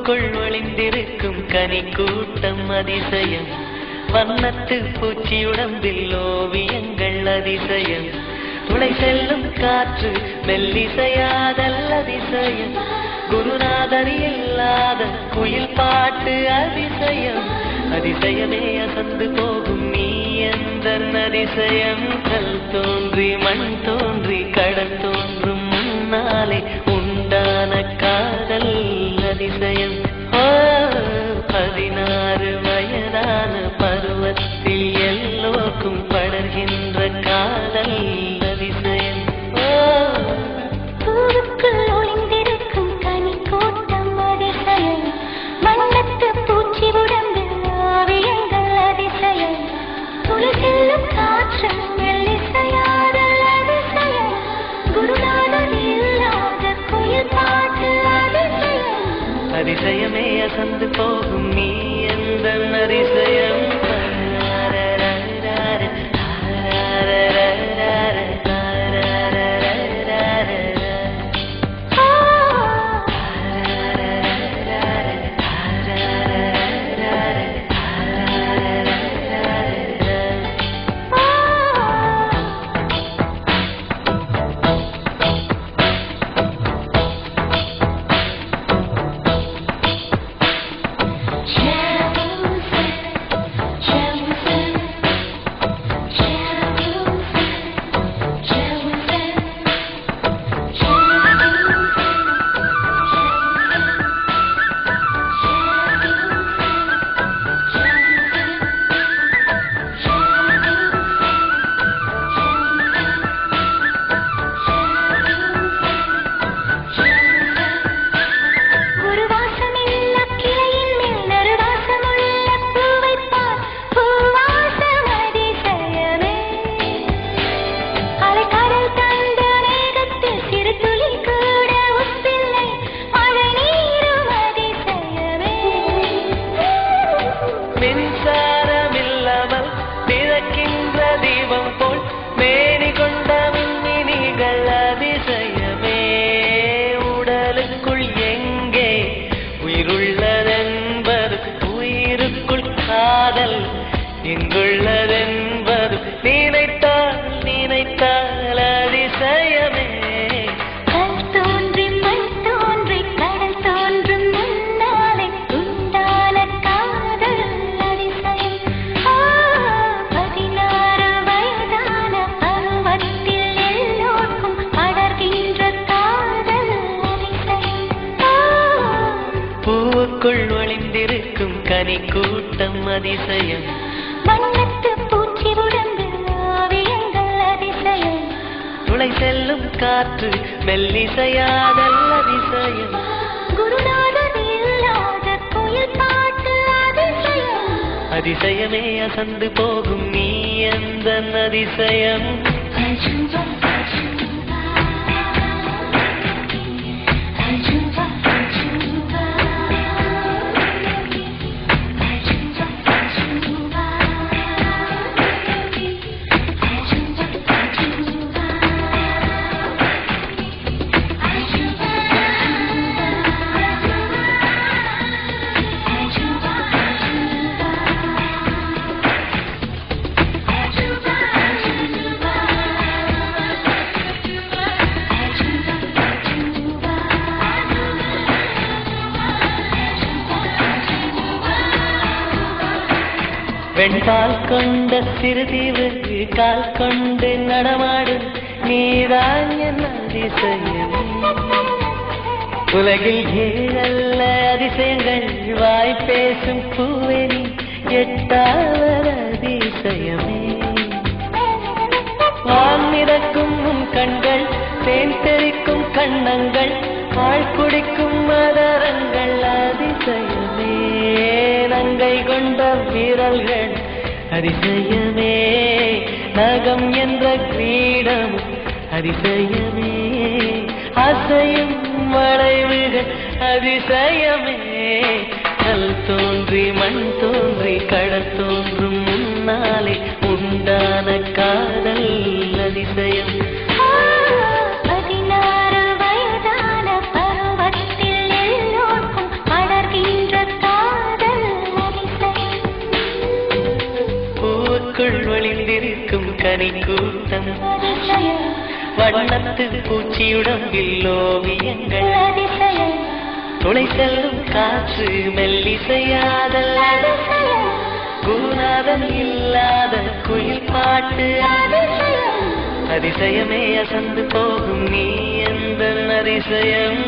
பூவுக்குள் ஒளிந்திருக்கும் கனி கூட்டம் அதிசயம். வண்ணத்து பூச்சியுடம்பில் ஓவியங்கள் அதிசயம். துளை செல்லும் காற்று மெல்லிசையாதல் அதிசயம். குருநாதர் இல்லாத குயில் பாட்டு அதிசயம். அதிசயமே அசந்து போகும் நீ எந்தன் அதிசயம். கல் தோன்றி மண் தோன்றி கடல் தோன்றும் முன்னாலே உண்டான காதல் அதிசயம். 16 வயதான பருவத்தில் எல்லோருக்கும் படர்கின்ற காதல் அதிசயம். பூவுக்குள் ஒளிந்திருக்கும் கனி கூட்டம் அதிசயம். வண்ணத்து பூச்சி உடம்பில் ஓவியங்கள் அதிசயம். துளி செல்லும் காற்று மெல்லிசையாதல் அதிசயம். குருநாதர் இல்லாத குயில் பாட்டு அதிசயம். அதிசயமே அசந்து போகும் நீ எந்தன் அதிசயம். இங்குள்ளதென்பது நினைத்தால் நினைத்தால் அதிசயமே. கல் தோன்றி மண் தோன்றி கடல் தோன்றும் முன்னாலே உண்டான காதல் அதிசயம். 16 வயதான பருவத்தில் எல்லோருக்கும் படர்கின்ற காதல் அதிசயம். பூவுக்குள் ஒளிந்திருக்கும் கனி கூட்டம் அதிசயம். வண்ணத்து பூச்சி உடம்பில் ஓவியங்கள் அதிசயம். துளை செல்லும் காற்று மெல்லிசையாதல் அதிசயம். குருநாதர் இல்லாத குயில் பாட்டு அதிசயம். அதிசயமே அசந்து போகும் நீ எந்தன் அதிசயம். வெண்பால் கொண்ட சிறுதீவு கால் கொண்டு நடமாடும் நீதான் என் அதிசயம். உலகில் ஏழல்ல அதிசயங்கள் வாய் பேசும் பூவெனி எட்டாவது அதிசயமே. வான் மிதக்கும் உன் கண்கள் தேன் தெறிக்கும் கண்ணங்கள் பால் குடிக்கும் மதரங்கள் அதிசயமே. நங்கை கொண்ட வீரல்கள் அதிசயமே. நகம் என்ற கிரீடம் அதிசயமே. அசையும் வளைவுகள் அதிசயமே. கல் தோன்றி மண் தோன்றி கடல் தோன்றும் முன்னாலே உண்டான காதல் அதிசயம். 16 வயதான பருவத்தில் எல்லோருக்கும் படர்கின்ற தனி கூட்டம் அதிசயம் வண்ணத்து பூச்சியுடம்பில் ஓவியங்கள் அதிசயம் துளை செல்லும் காற்று மெல்லிசையாதல் அதிசயம் குருநாதன் இல்லாத குயில் பாட்டு அதிசயம் அதிசயமே அசந்து போகும் நீ எந்த அதிசயம்